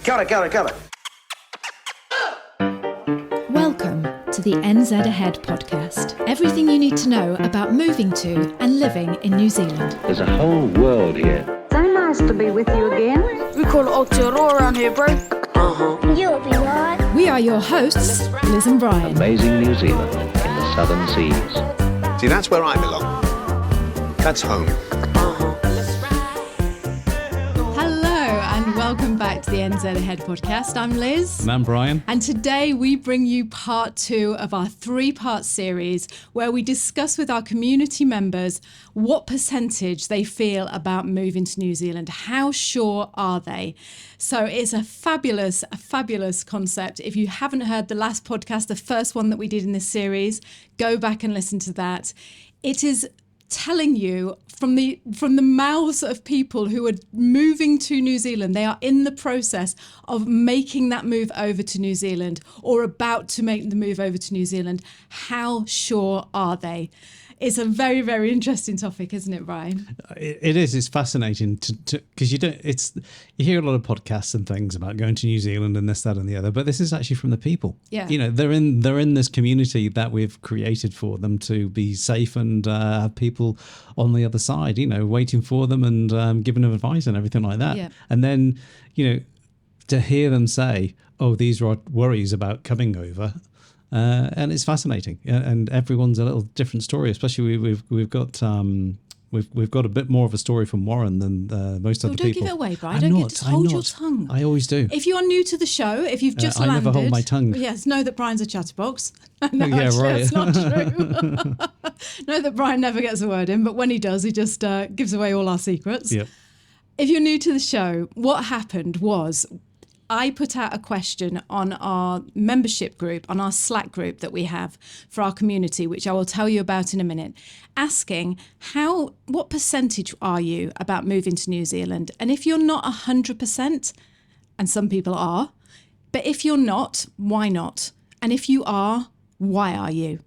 Cut it. Welcome to the NZ Ahead podcast. Everything you need to know about moving to and living in New Zealand. There's a whole world here. So nice to be with you again. We call it Aotearoa around here, bro. You'll be right. We are your hosts, Liz and Brian. Amazing New Zealand in the southern seas. See, that's where I belong. That's home. Welcome back to the NZ Ahead podcast. I'm Liz. And I'm Brian. And today we bring you part 2 of our 3-part series where we discuss with our community members what percentage they feel about moving to New Zealand. How sure are they? So it's a fabulous concept. If you haven't heard the last podcast, the first one that we did in this series, go back and listen to that. It is telling you from the mouths of people who are moving to New Zealand, they are in the process of making that move over to New Zealand or about to make the move over to New Zealand. How sure are they? It's a very, very interesting topic, isn't it, Brian? It is. It's fascinating because you hear a lot of podcasts and things about going to New Zealand and this, that, and the other, but this is actually from the people. Yeah. You know, they're in this community that we've created for them to be safe and have people on the other side, you know, waiting for them and giving them advice and everything like that. Yeah. And then, you know, to hear them say, "Oh, these are our worries about coming over." And it's fascinating, and everyone's a little different story. Especially we've got a bit more of a story from Warren than most other people. Don't give it away, Brian. Hold your tongue. I always do. If you are new to the show, if you've just landed, I never hold my tongue. Yes, know that Brian's a chatterbox. No, yeah, actually, right. that's not true. Know that Brian never gets a word in, but when he does, he just gives away all our secrets. Yep. If you're new to the show, what happened was I put out a question on our membership group, on our Slack group that we have for our community, which I will tell you about in a minute, asking what percentage are you about moving to New Zealand? And if you're not 100%, and some people are, but if you're not, why not? And if you are, why are you?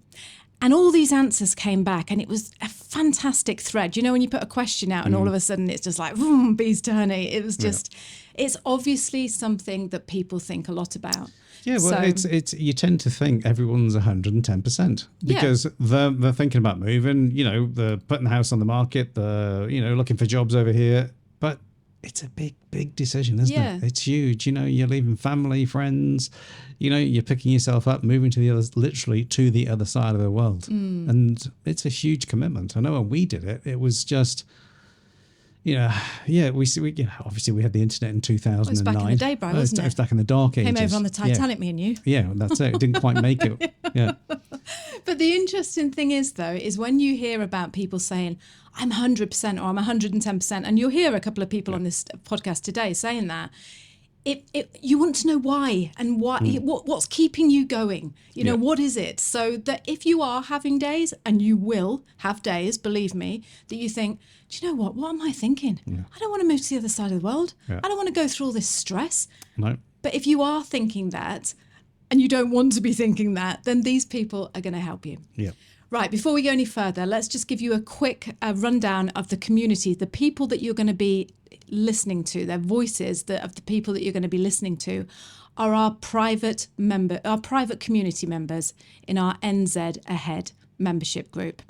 And all these answers came back, and it was a fantastic thread. You know, when you put a question out and all of a sudden it's just like, bees to honey. It was just, It's obviously something that people think a lot about. Yeah, well, it's you tend to think everyone's 110% because they're thinking about moving, you know, they're putting the house on the market, they're, you know, looking for jobs over here. But it's a big decision, isn't it? It's huge. You know, you're leaving family, friends, you know, you're picking yourself up, moving literally to the other side of the world. And it's a huge commitment. I know when we did it, it was just, you know, we you know, obviously we had the internet in 2009. It was back in the day, Brian, wasn't it? It was back in the dark ages. Came over on the Titanic, me and you. Yeah, that's it. It didn't quite make it. Yeah. But the interesting thing is, though, is when you hear about people saying, I'm 100% or I'm 110%, and you'll hear a couple of people on this podcast today saying that, you want to know why and what's keeping you going. You know, what is it? So that if you are having days, and you will have days, believe me, that you think, do you know what? What am I thinking? Yeah. I don't want to move to the other side of the world. Yeah. I don't want to go through all this stress. No. But if you are thinking that, and you don't want to be thinking that, then these people are going to help you. Yeah. Right, before we go any further, let's just give you a quick rundown of the community, the people that you're going to be listening to, their voices of the people that you're going to be listening to are our private community members in our NZ Ahead membership group.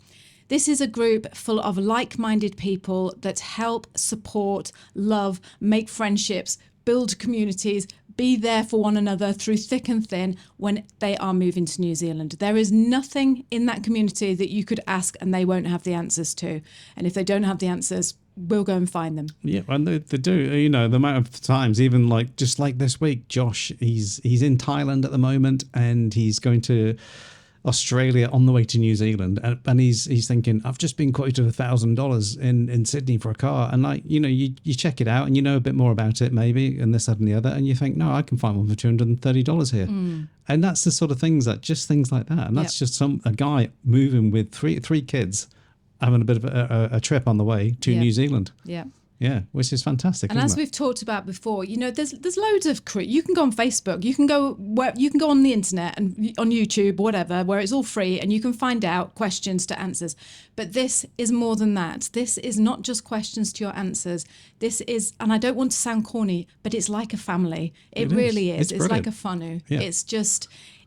This is a group full of like-minded people that help, support, love, make friendships, build communities, be there for one another through thick and thin when they are moving to New Zealand. There is nothing in that community that you could ask and they won't have the answers to. And if they don't have the answers, we'll go and find them. Yeah, and they do. You know, the amount of times, even like just like this week, Josh, he's in Thailand at the moment and he's going to Australia on the way to New Zealand, and he's thinking, I've just been quoted $1,000 in Sydney for a car, and like, you know, you check it out and you know a bit more about it maybe, and this, that, and the other, and you think, no, I can find one for $230 here, and that's the sort of things like that, and that's just a guy moving with three kids, having a bit of a trip on the way to New Zealand. Yeah. Yeah, which is fantastic. And as isn't it? we've talked about before, there's loads of you can go on Facebook, you can go on the internet and on YouTube or whatever, where it's all free, and you can find out questions to answers. But this is more than that. This is not just questions to your answers. This is, and I don't want to sound corny, but it's like a family. It really is. It's like a whānau. Yeah.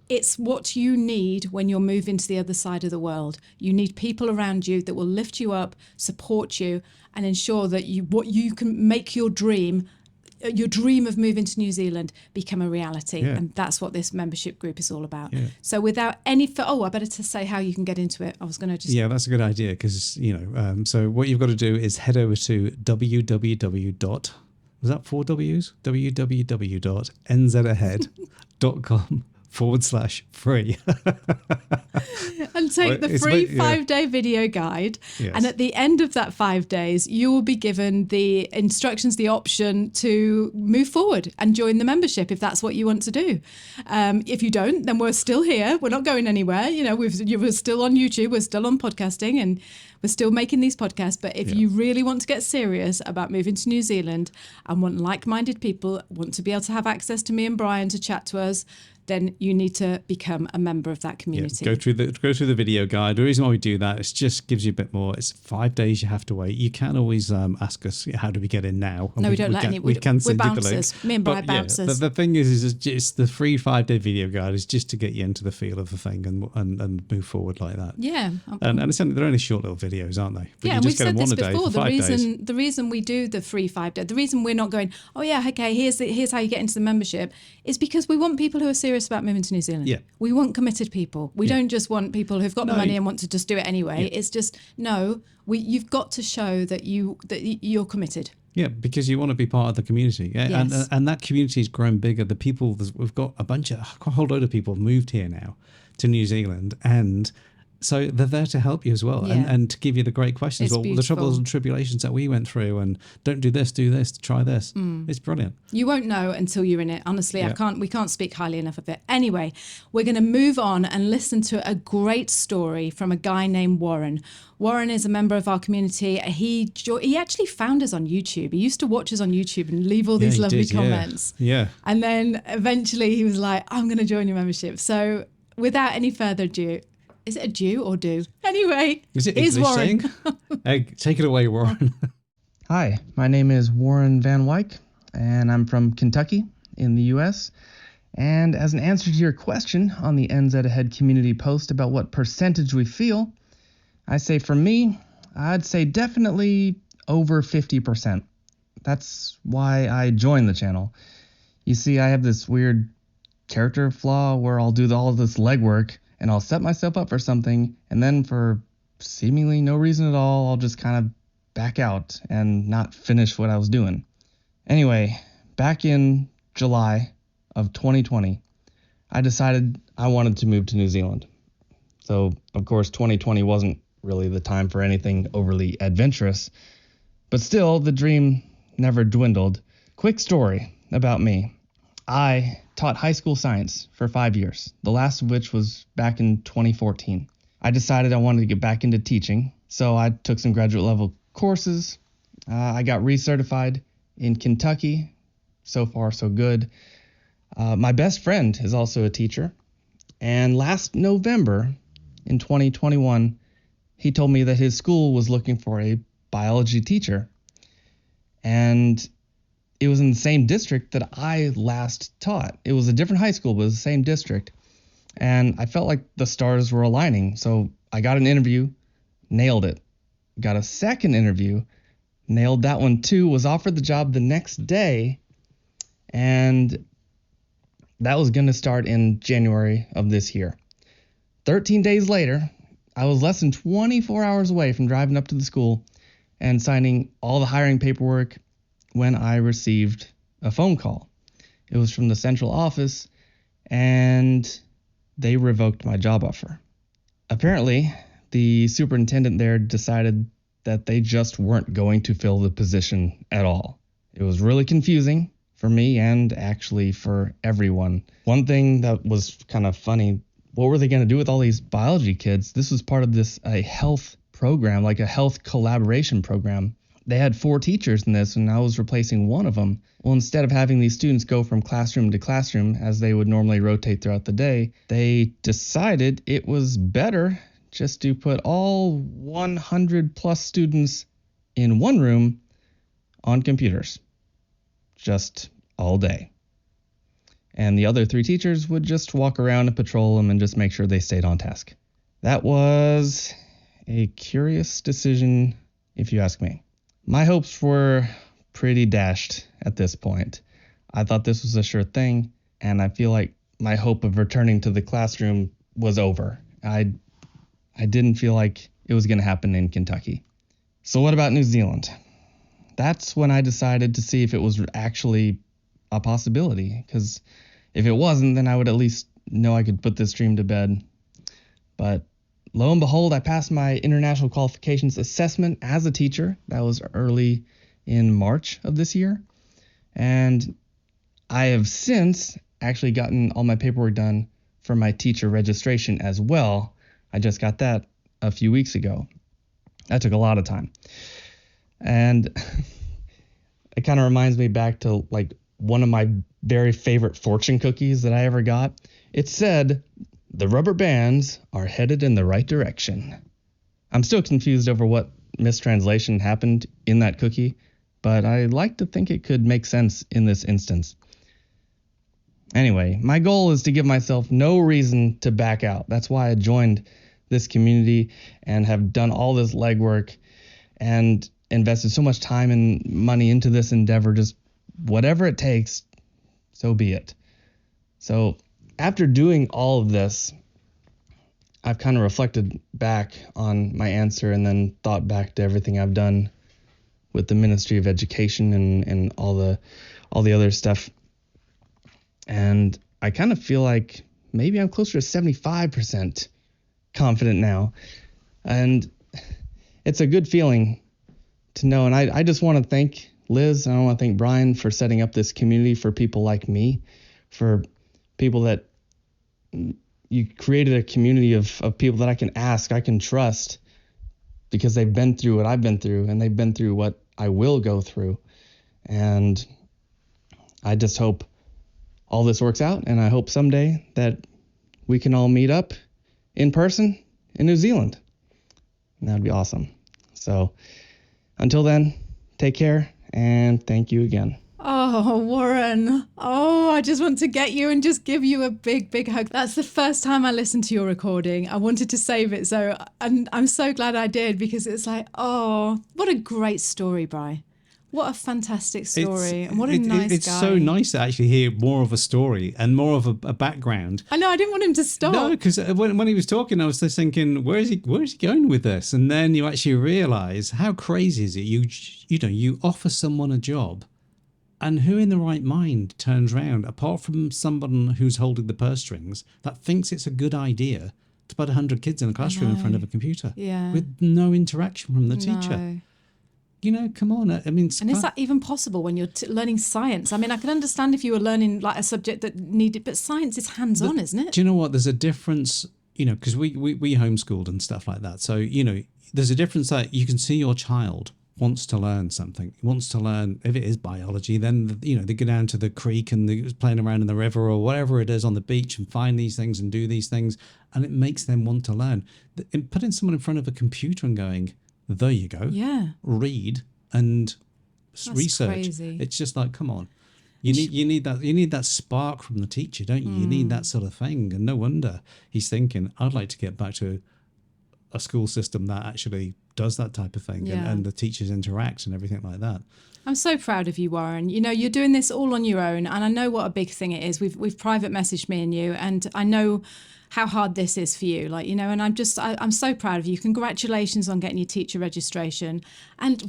It's what you need when you're moving to the other side of the world. You need people around you that will lift you up, support you, and ensure that you can make your dream of moving to New Zealand become a reality. Yeah. And that's what this membership group is all about. Yeah. So without any, I better to say how you can get into it. I was going to just... Yeah, that's a good idea because, so what you've got to do is head over to www. Was that 4 W's? www.nzahead.com/free. And take the free 5-day video guide. Yes. And at the end of that 5 days, you will be given the instructions, the option to move forward and join the membership if that's what you want to do. If you don't, then we're still here. We're not going anywhere. We're still on YouTube. We're still on podcasting and we're still making these podcasts. But if you really want to get serious about moving to New Zealand and want like-minded people, want to be able to have access to me and Brian to chat to us, then you need to become a member of that community. Yeah, go through the video guide. The reason why we do that is just gives you a bit more. It's 5 days you have to wait. You can always ask us, how do we get in now? And no, we don't let any. We're bouncers. Me and Brian bouncers. The thing is it's the free 5-day video guide is just to get you into the feel of the thing and move forward like that. Yeah. And they're only short little videos, aren't they? But yeah, and we've said this before. The reason we do the free 5 day, the reason we're not going, oh yeah, okay, here's how you get into the membership, is because we want people who are serious about moving to New Zealand. Yeah. We want committed people. We don't just want people who've got the money and want to just do it anyway. Yeah. It's just, you've got to show that you're committed. Yeah, because you want to be part of the community. Yeah? Yes. And that community has grown bigger. The people, we've got a whole load of people moved here now to New Zealand, and so they're there to help you as well, and to give you the great questions. It's beautiful. The troubles and tribulations that we went through, and don't do this, try this. It's brilliant. You won't know until you're in it. Honestly, we can't speak highly enough of it. Anyway, we're going to move on and listen to a great story from a guy named Warren. Warren is a member of our community. He actually found us on YouTube. He used to watch us on YouTube and leave all these lovely comments. Yeah. And then eventually he was like, I'm going to join your membership. So without any further ado, is it a do or do? Anyway, here's Warren. Take it away, Warren. Hi, my name is Warren Van Wyck, and I'm from Kentucky in the U.S. And as an answer to your question on the NZ Ahead community post about what percentage we feel, I say for me, I'd say definitely over 50%. That's why I joined the channel. You see, I have this weird character flaw where I'll do all of this legwork and I'll set myself up for something, and then for seemingly no reason at all, I'll just kind of back out and not finish what I was doing. Anyway, back in July of 2020, I decided I wanted to move to New Zealand. So, of course, 2020 wasn't really the time for anything overly adventurous, but still, the dream never dwindled. Quick story about me. I taught high school science for 5 years, the last of which was back in 2014. I decided I wanted to get back into teaching, so I took some graduate level courses. I got recertified in Kentucky. So far, so good. My best friend is also a teacher, and last November in 2021, he told me that his school was looking for a biology teacher, and it was in the same district that I last taught. It was a different high school, but it was the same district. And I felt like the stars were aligning. So I got an interview, nailed it. Got a second interview, nailed that one too, was offered the job the next day. And that was going to start in January of this year. 13 days later, I was less than 24 hours away from driving up to the school and signing all the hiring paperwork when I received a phone call. It was from the central office, and they revoked my job offer. Apparently, the superintendent there decided that they just weren't going to fill the position at all. It was really confusing for me and actually for everyone. One thing that was kind of funny, what were they going to do with all these biology kids? This was part of a health program, like a health collaboration program. they had 4 teachers in this, and I was replacing one of them. Well, instead of having these students go from classroom to classroom as they would normally rotate throughout the day, they decided it was better just to put all 100 plus students in one room on computers, just all day. And the other 3 teachers would just walk around and patrol them and just make sure they stayed on task. That was a curious decision, if you ask me. My hopes were pretty dashed at this point. I thought this was a sure thing, and I feel like my hope of returning to the classroom was over. I didn't feel like it was going to happen in Kentucky. So what about New Zealand? That's when I decided to see if it was actually a possibility, because if it wasn't, then I would at least know I could put this dream to bed. But lo and behold, I passed my international qualifications assessment as a teacher. That was early in March of this year. And I have since actually gotten all my paperwork done for my teacher registration as well. I just got that a few weeks ago. That took a lot of time. And it kind of reminds me back to like one of my very favorite fortune cookies that I ever got. It said, "The rubber bands are headed in the right direction." I'm still confused over what mistranslation happened in that cookie, but I like to think it could make sense in this instance. Anyway, my goal is to give myself no reason to back out. That's why I joined this community and have done all this legwork and invested so much time and money into this endeavor. Just whatever it takes, so be it. So after doing all of this, I've kind of reflected back on my answer and then thought back to everything I've done with the Ministry of Education and all the other stuff. And I kind of feel like maybe I'm closer to 75% confident now. And it's a good feeling to know. And I just want to thank Liz, and I want to thank Brian for setting up this community for people like me, for people that you created a community of people that I can ask, I can trust, because they've been through what I've been through and they've been through what I will go through. And I just hope all this works out, and I hope someday that we can all meet up in person in New Zealand. And that'd be awesome. So until then, take care, and thank you again. Oh, Warren. Oh, I just want to get you and just give you a big, big hug. That's the first time I listened to your recording. I wanted to save it, so I'm so glad I did, because it's like, oh, what a great story, Bri. What a fantastic story. And what a nice guy. It's so nice to actually hear more of a story and more of a background. I know, I didn't want him to stop. No, because when he was talking, I was just thinking, where is he going with this? And then you actually realise, how crazy is it? You offer someone a job, and who in the right mind turns around, apart from someone who's holding the purse strings, that thinks it's a good idea to put 100 kids in a classroom in front of a computer with no interaction from the teacher? You know, come on. I mean, and is that even possible when you're learning science? I mean, I can understand if you were learning like a subject that needed, but science is hands-on, isn't it? Do you know what? There's a difference, because we homeschooled and stuff like that. So, there's a difference that you can see your child wants to learn something, wants to learn, if it is biology, then, they go down to the creek and they're playing around in the river or whatever it is on the beach and find these things and do these things. And it makes them want to learn. Putting someone in front of a computer and going, there you go. Yeah. Read and research. Crazy. It's just like, come on. You need that spark from the teacher, don't you? You need that sort of thing. And no wonder he's thinking, I'd like to get back to a school system that actually does that type of thing and the teachers interact and everything like that. I'm so proud of you, Warren. You're doing this all on your own, and I know what a big thing it is. We've private messaged me and you, and I know how hard this is for you. And I'm so proud of you. Congratulations on getting your teacher registration. And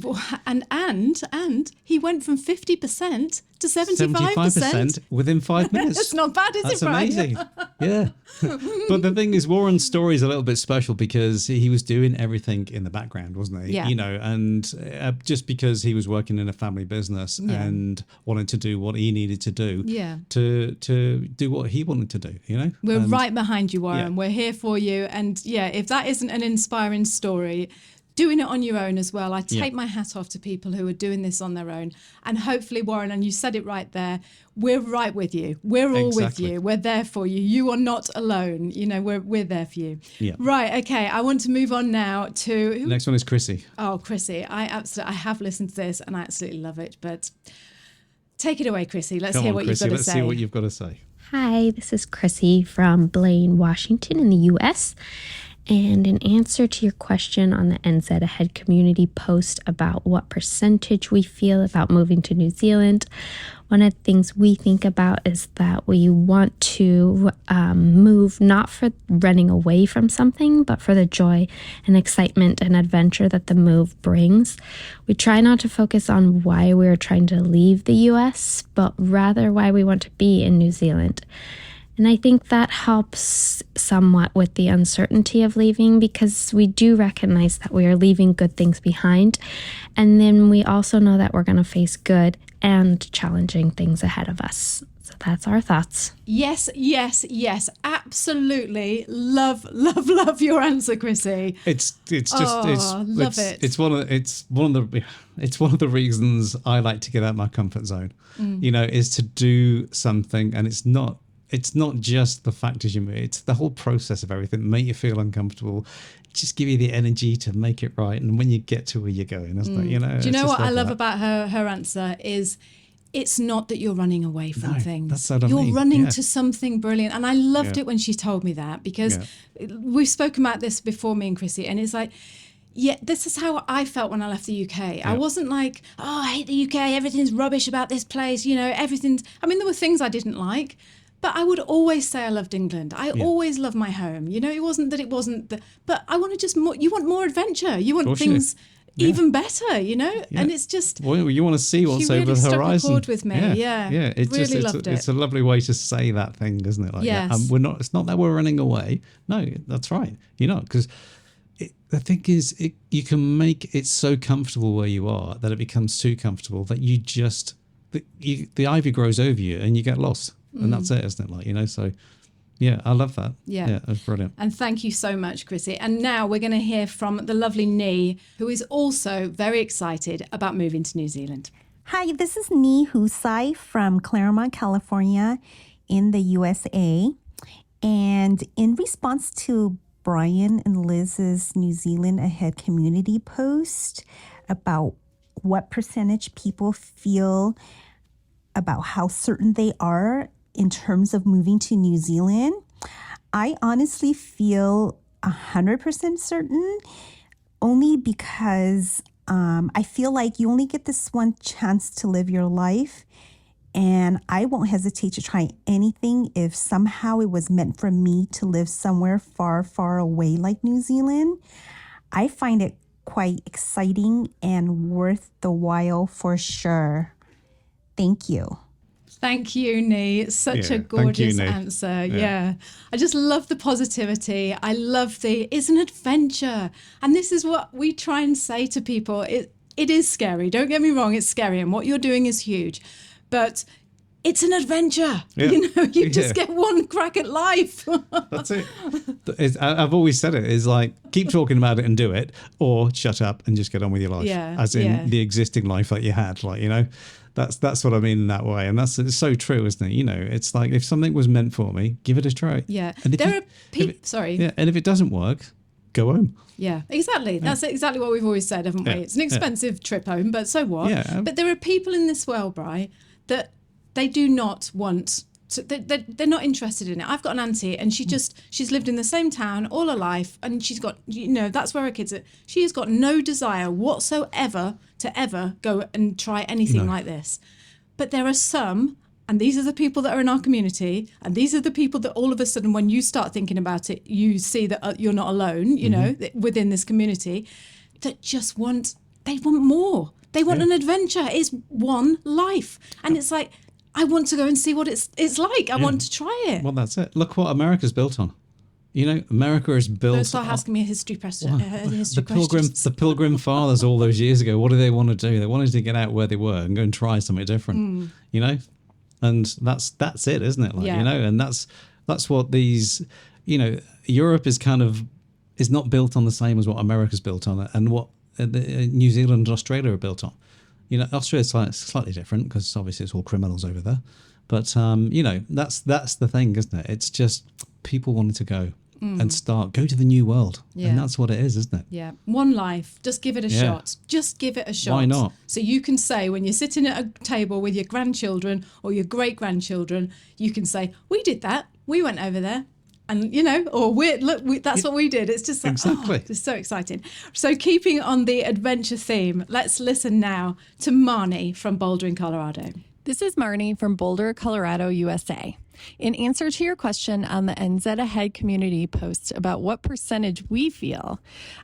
he went from 50% to 75% within 5 minutes. That's not bad, is it, Brian? That's amazing. Yeah. But the thing is, Warren's story is a little bit special because he was doing everything in the background, wasn't he? Yeah. And just because he was working in a family business and wanted to do what he needed to do to do what he wanted to do, We're right behind you, Warren. Yeah. We're here for you. And if that isn't an inspiring story, doing it on your own as well. I take my hat off to people who are doing this on their own. And hopefully, Warren, and you said it right there, we're right with you. We're all with you. We're there for you. You are not alone. You know, we're there for you. Yeah. Right. Okay. I want to move on now to... The next one is Krissy. Oh, Krissy. I have listened to this and I absolutely love it. But take it away, Krissy. Let's hear what you've got to say. Let's see what you've got to say. Hi, this is Krissy from Blaine, Washington in the U.S. And in answer to your question on the NZ Ahead community post about what percentage we feel about moving to New Zealand, one of the things we think about is that we want to move not for running away from something, but for the joy and excitement and adventure that the move brings. We try not to focus on why we're trying to leave the U.S., but rather why we want to be in New Zealand. And I think that helps somewhat with the uncertainty of leaving, because we do recognize that we are leaving good things behind. And then we also know that we're going to face good and challenging things ahead of us. So that's our thoughts. Yes, yes, yes. Absolutely. Love your answer, Krissy. It's one of the reasons I like to get out of my comfort zone. You know, is to do something, and it's not just the fact as you move, it's the whole process of everything, make you feel uncomfortable, just give you the energy to make it right. And when you get to where you're going, isn't it? You know, do you know what I love about her answer is it's not that you're running away from things. That's what I you're mean. running to something brilliant. And I loved it when she told me that, because we've spoken about this before, me and Krissy, and it's like, yeah, this is how I felt when I left the UK. I wasn't like, oh, I hate the UK, everything's rubbish about this place, you know, everything's, I mean, there were things I didn't like, but I would always say I loved England. I always loved my home. You know, it wasn't, but I want to just more, you want more adventure. You want things even better, you know? Yeah. And it's just... Well, you want to see what's over the horizon. Struck a chord with me, yeah. It's a lovely way to say that thing, isn't it? Like, yes. It's not that we're running away. No, that's right. You know, because the thing is, you can make it so comfortable where you are that it becomes too comfortable that you just... The ivy grows over you and you get lost. And that's it, isn't it? Like, you know, so yeah, I love that. Yeah, that's brilliant. And thank you so much, Krissy. And now we're going to hear from the lovely Nghi, who is also very excited about moving to New Zealand. Hi, this is Nghi Husai from Claremont, California in the USA. And in response to Brian and Liz's New Zealand Ahead community post about what percentage people feel about how certain they are in terms of moving to New Zealand, I honestly feel 100% certain, only because I feel like you only get this one chance to live your life, and I won't hesitate to try anything if somehow it was meant for me to live somewhere far, far away like New Zealand. I find it quite exciting and worth the while for sure. Thank you. Thank you, Nghi. Such a gorgeous answer. Yeah. I just love the positivity. I love it's an adventure. And this is what we try and say to people. It is scary. Don't get me wrong. It's scary. And what you're doing is huge. But it's an adventure. Yeah. You know, you just get one crack at life. That's it. I've always said it is like, keep talking about it and do it, or shut up and just get on with your life. Yeah. As in the existing life that you had, like, you know. That's what I mean in that way, and it's so true, isn't it? You know, it's like if something was meant for me, give it a try. Yeah, and there are people. Sorry. Yeah, and if it doesn't work, go home. Yeah, exactly. Yeah. That's exactly what we've always said, haven't we? It's an expensive trip home, but so what? Yeah. But there are people in this world, Bri, that they do not want. So they're not interested in it. I've got an auntie, and she's lived in the same town all her life, and she's got, you know, that's where her kids are. She has got no desire whatsoever to ever go and try anything like this. But there are some, and these are the people that are in our community, and these are the people that all of a sudden, when you start thinking about it, you see that you're not alone, you know, within this community, that just want more. They want an adventure. It's one life. And it's like, I want to go and see what it's like. I want to try it. Well, that's it. Look what America's built on. You know, America is built. Don't start asking me a history question. The Pilgrim Fathers all those years ago. What did they want to do? They wanted to get out where they were and go and try something different. You know, and that's it, isn't it? Like, you know, and that's what these. You know, Europe is kind of is not built on the same as what America's built on and what New Zealand and Australia are built on. You know, Australia's slightly different because obviously it's all criminals over there. But, you know, that's the thing, isn't it? It's just people wanting to go and go to the new world. Yeah. And that's what it is, isn't it? Yeah. One life. Just give it a shot. Just give it a shot. Why not? So you can say when you're sitting at a table with your grandchildren or your great-grandchildren, you can say, we did that. We went over there. And, you know, or that's what we did. It's just like, exactly. It's so exciting. So keeping on the adventure theme, let's listen now to Marnie from Boulder in Colorado. This is Marnie from Boulder, Colorado, USA. In answer to your question on the NZ Ahead community post about what percentage we feel,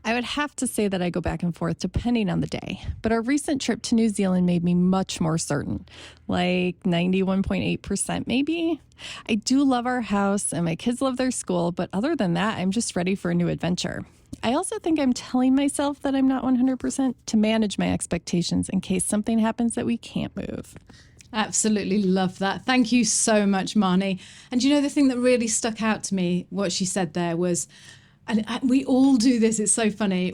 I would have to say that I go back and forth depending on the day. But our recent trip to New Zealand made me much more certain, like 91.8% maybe. I do love our house and my kids love their school, but other than that, I'm just ready for a new adventure. I also think I'm telling myself that I'm not 100% to manage my expectations in case something happens that we can't move. Absolutely love that. Thank you so much, Marnie. And you know, the thing that really stuck out to me, what she said there was, and we all do this, it's so funny.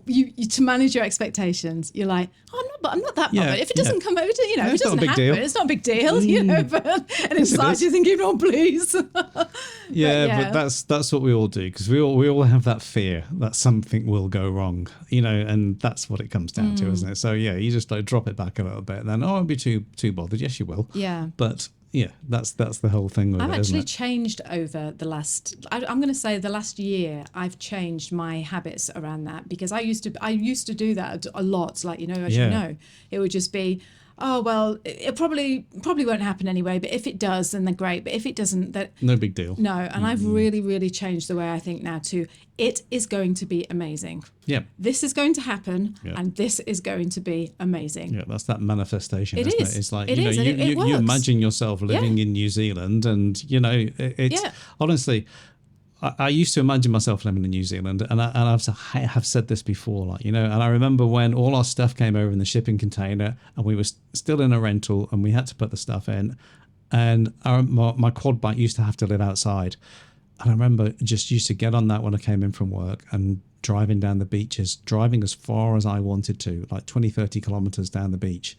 You to manage your expectations, you're like, I'm not that bothered. If it doesn't come over to, you know, if it doesn't happen, it's not a big deal, you know, and inside you're thinking, oh, please. But that's what we all do, because we all have that fear that something will go wrong, you know, and that's what it comes down to, isn't it? So yeah, you just like drop it back a little bit and then, I'll be too bothered. Yes, you will. Yeah. But yeah, that's the whole thing with I've it, actually isn't it? changed over the last, I'm going to say the last year, I've changed my habits around that, because I used to do that a lot. Like, you know, as you know, it would just be, oh, well, it probably won't happen anyway, but if it does, then great. But if it doesn't, that no big deal. No, and I've really, really changed the way I think now to, it is going to be amazing. Yeah. This is going to happen, and this is going to be amazing. Yeah, that's that manifestation, it isn't is. it? It's like, it you know, is, you imagine yourself living in New Zealand, and, you know, it's honestly, I used to imagine myself living in New Zealand, and I have said this before, like, you know, and I remember when all our stuff came over in the shipping container and we were still in a rental and we had to put the stuff in, and my quad bike used to have to live outside. And I remember just used to get on that when I came in from work and driving down the beaches, driving as far as I wanted to, like 20, 30 kilometers down the beach.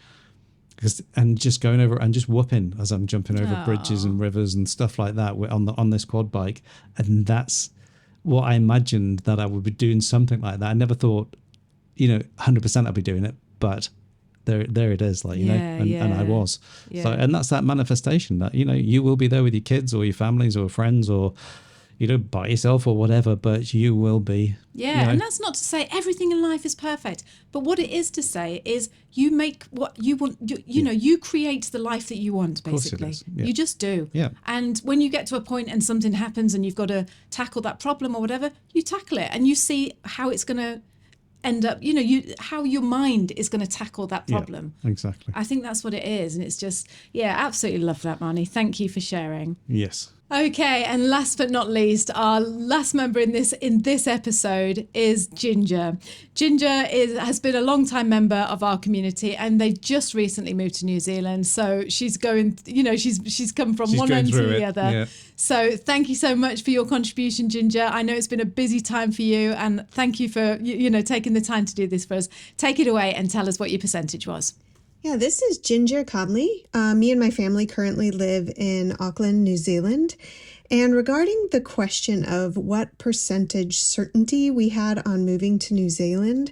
And just going over and just whooping as I'm jumping over bridges and rivers and stuff like that on this quad bike. And that's what I imagined, that I would be doing something like that. I never thought, you know, 100% I'd be doing it, but there it is, like, you know, and I was. So, and that's that manifestation that, you know, you will be there with your kids or your families or friends or, you know, by yourself or whatever, but you will be. Yeah, you know. And that's not to say everything in life is perfect, but what it is to say is you make what you want, you know, you create the life that you want, basically. You just do. Yeah. And when you get to a point and something happens and you've got to tackle that problem or whatever, you tackle it and you see how it's going to end up, you know, how your mind is going to tackle that problem. Yeah, exactly. I think that's what it is. And it's just, absolutely love that, Marnie. Thank you for sharing. Yes. Okay, and last but not least, our last member in this episode is Ginger. Ginger has been a long-time member of our community, and they just recently moved to New Zealand. So she's going, you know, she's come from one end to the other. Yeah. So thank you so much for your contribution, Ginger. I know it's been a busy time for you, and thank you for taking the time to do this for us. Take it away and tell us what your percentage was. Yeah, this is Ginger Conley. Me and my family currently live in Auckland, New Zealand. And regarding the question of what percentage certainty we had on moving to New Zealand,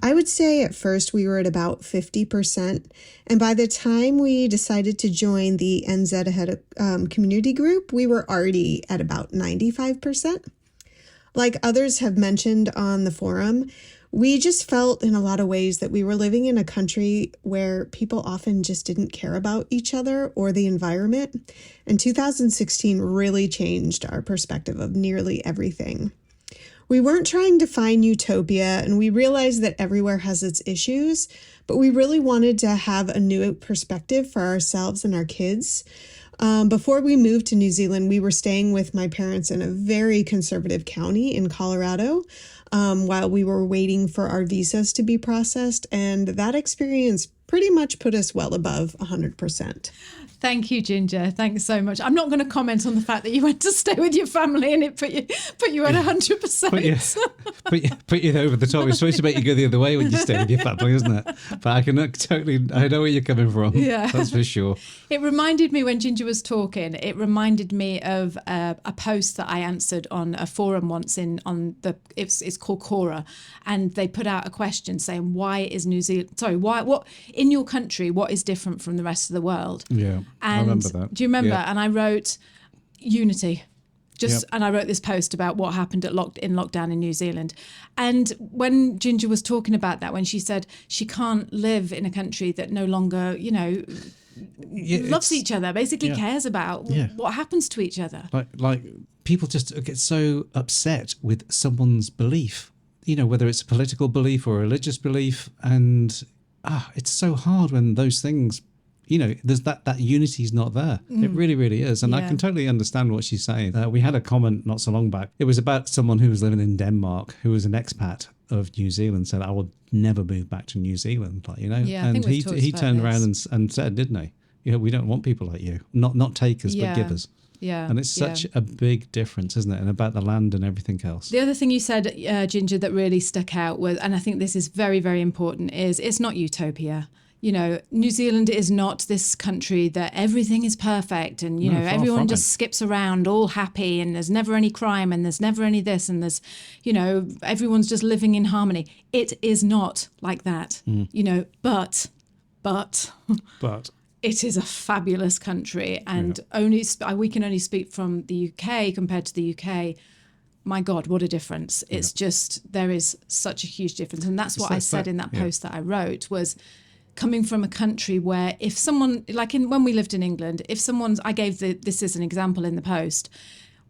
I would say at first we were at about 50%. And by the time we decided to join the NZ Ahead community group, we were already at about 95%. Like others have mentioned on the forum, we just felt in a lot of ways that we were living in a country where people often just didn't care about each other or the environment. And 2016 really changed our perspective of nearly everything. We weren't trying to find utopia, and we realized that everywhere has its issues, but we really wanted to have a new perspective for ourselves and our kids. Before we moved to New Zealand, we were staying with my parents in a very conservative county in Colorado while we were waiting for our visas to be processed. And that experience pretty much put us well above 100%. Thank you, Ginger. Thanks so much. I'm not going to comment on the fact that you went to stay with your family and it put you at 100%. Put you over the top. It's supposed to make you go the other way when you stay with your family, isn't it? But I know where you're coming from. Yeah. That's for sure. It reminded me, when Ginger was talking, it reminded me of a post that I answered on a forum once it's called Quora, and they put out a question saying, what in your country, what is different from the rest of the world? Yeah. And I remember that. Do you remember? Yeah. And I wrote unity. And I wrote this post about what happened in lockdown in New Zealand. And when Ginger was talking about that, when she said she can't live in a country that no longer, loves each other, basically cares about what happens to each other. Like people just get so upset with someone's belief, whether it's a political belief or a religious belief. And it's so hard when those things, there's that unity is not there. It really, really is. And I can totally understand what she's saying. We had a comment not so long back. It was about someone who was living in Denmark, who was an expat of New Zealand, said, I would never move back to New Zealand. Yeah, and he turned around and said, didn't he? We don't want people like you, not takers, but givers. Yeah. And it's such a big difference, isn't it? And about the land and everything else. The other thing you said, Ginger, that really stuck out was, and I think this is very, very important, is it's not utopia. New Zealand is not this country that everything is perfect and, everyone just skips around all happy and there's never any crime and there's never any this and there's, everyone's just living in harmony. It is not like that, but it is a fabulous country, and we can only speak from the UK compared to the UK. My God, what a difference. It's just, there is such a huge difference. And that's what I said in that post that I wrote was, coming from a country where if someone, when we lived in England, I gave this as an example in the post,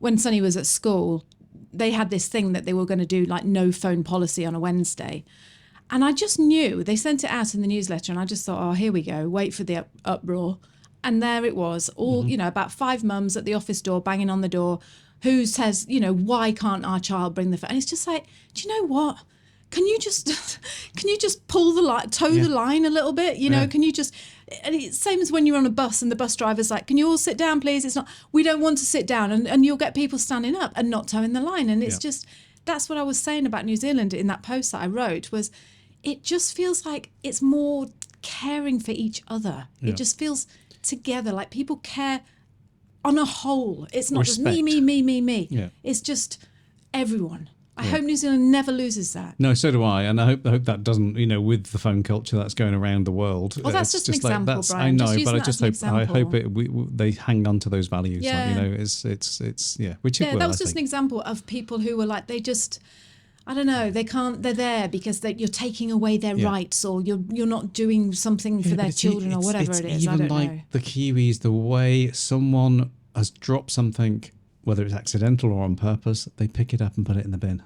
when Sonny was at school, they had this thing that they were going to do, no phone policy on a Wednesday. And I just knew, they sent it out in the newsletter, and I just thought, oh, here we go, wait for the uproar. And there it was, all, about 5 mums at the office door, banging on the door, who says, why can't our child bring the phone? And it's just like, do you know what? Can you just pull the line a little bit? Can you just, and it's same as when you're on a bus and the bus driver's like, can you all sit down, please? It's not, we don't want to sit down. And you'll get people standing up and not towing the line. And it's just, that's what I was saying about New Zealand in that post that I wrote, was it just feels like it's more caring for each other. It just feels together, like people care on a whole. It's not just me. Yeah. It's just everyone. I hope New Zealand never loses that. No, so do I, and I hope that doesn't, with the phone culture that's going around the world. Well, that's just an example, Brian. I know, but I hope they hang on to those values. Yeah. Which it will. That was just an example of people who were like, they just, I don't know, they're there because you're taking away their rights, or you're not doing something for their children or whatever it is. I don't know. The Kiwis, the way someone has dropped something, whether it's accidental or on purpose, they pick it up and put it in the bin.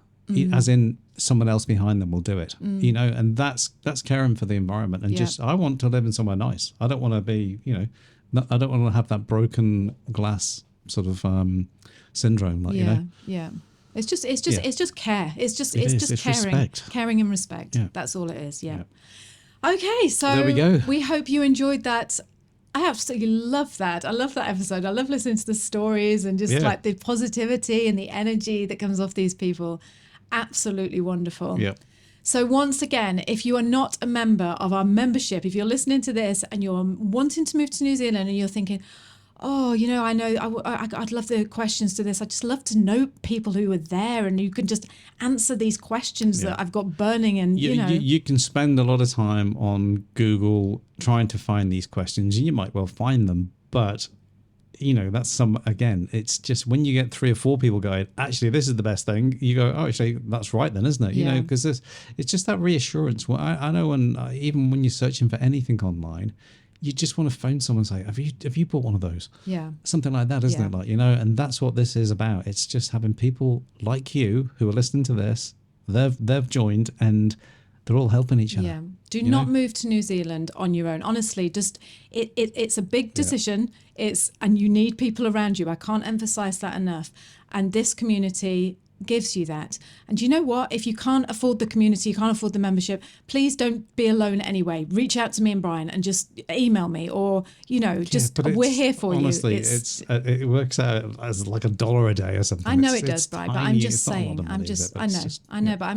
As in, someone else behind them will do it. And that's caring for the environment. And just, I want to live in somewhere nice. I don't want to be, I don't want to have that broken glass sort of syndrome. Yeah. It's just care. It's just caring and respect. Yeah. That's all it is. Yeah. Okay, so there we go. We hope you enjoyed that. I absolutely love that. I love that episode. I love listening to the stories and just the positivity and the energy that comes off these people. Absolutely wonderful. Yeah. So once again, if you are not a member of our membership, if you're listening to this and you're wanting to move to New Zealand and you're thinking, oh, I know I'd love the questions to this. I'd just love to know people who are there and you can just answer these questions that I've got burning. And you can spend a lot of time on Google trying to find these questions, and you might well find them, but that's it's just when you get 3 or 4 people going, actually this is the best thing, you go, oh, actually that's right then, isn't it? Because it's just that reassurance. Well, I know even when you're searching for anything online, you just want to phone someone and say, have you bought one of those? Yeah. Something like that, isn't it? And that's what this is about. It's just having people like you who are listening to this, they've joined and they're all helping each other. Yeah. Do not move to New Zealand on your own. Honestly, just it's a big decision. And you need people around you. I can't emphasize that enough. And this community gives you that. And you know what? If you can't afford the community, you can't afford the membership, please don't be alone anyway. Reach out to me and Brian and just email me, or, we're here for you. Honestly, it works out as like $1 a day or something. I know it does, Brian, but I'm just saying, but I'm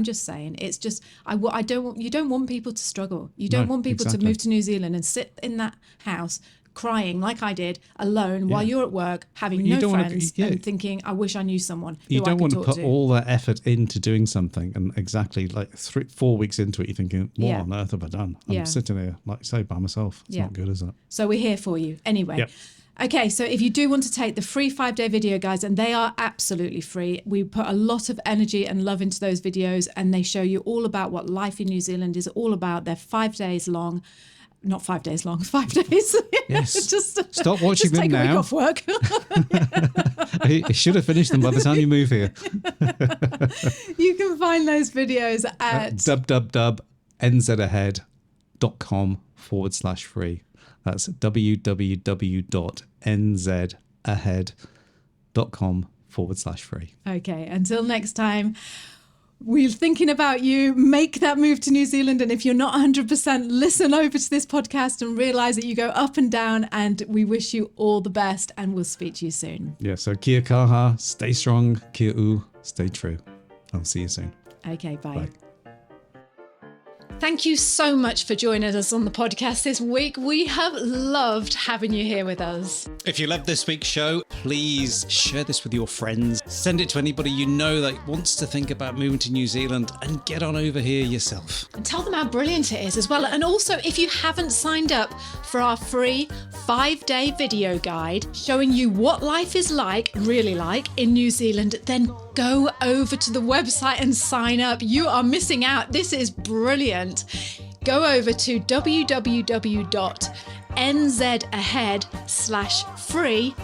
just saying, it's just, you don't want people to struggle. You don't want people to move to New Zealand and sit in that house crying like I did alone while you're at work, having no friends, and thinking, I wish I knew someone who you don't want to talk put all that effort into doing something, and exactly like 4 weeks into it, you're thinking, what on earth have I done? I'm sitting here, like I say, by myself. It's not good, is it? So we're here for you anyway. Yep. Okay, so if you do want to take the free 5-day video guides, and they are absolutely free, we put a lot of energy and love into those videos, and they show you all about what life in New Zealand is all about. They're 5 days long. Not 5 days long, 5 days. Yes. Just stop watching them take now. A week off work. I should have finished them by the time you move here. You can find those videos at www.nzahead.com/free. That's www.nzahead.com/free. Okay, until next time. We're thinking about you. Make that move to New Zealand. And if you're not 100%, listen over to this podcast and realize that you go up and down. And we wish you all the best, and we'll speak to you soon. Yeah, so kia kaha, stay strong, kia u, stay true. I'll see you soon. Okay, bye. Thank you so much for joining us on the podcast this week. We have loved having you here with us. If you loved this week's show, please share this with your friends. Send it to anybody you know that wants to think about moving to New Zealand, and get on over here yourself. And tell them how brilliant it is as well. And also, if you haven't signed up for our free 5-day video guide showing you what life is like, really like, in New Zealand, then go over to the website and sign up. You are missing out. This is brilliant. Go over to www.nzahead.com/free,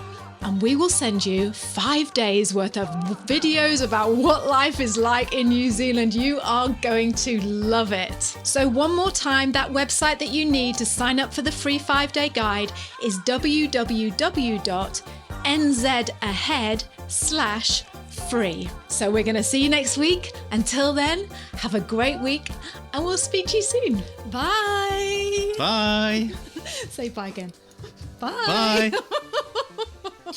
and we will send you 5 days worth of videos about what life is like in New Zealand. You are going to love it. So one more time, that website that you need to sign up for the free 5-day guide is www.nzahead.com/free. So we're going to see you next week. Until then, have a great week, and we'll speak to you soon. Bye. Bye. Say bye again. Bye. Bye.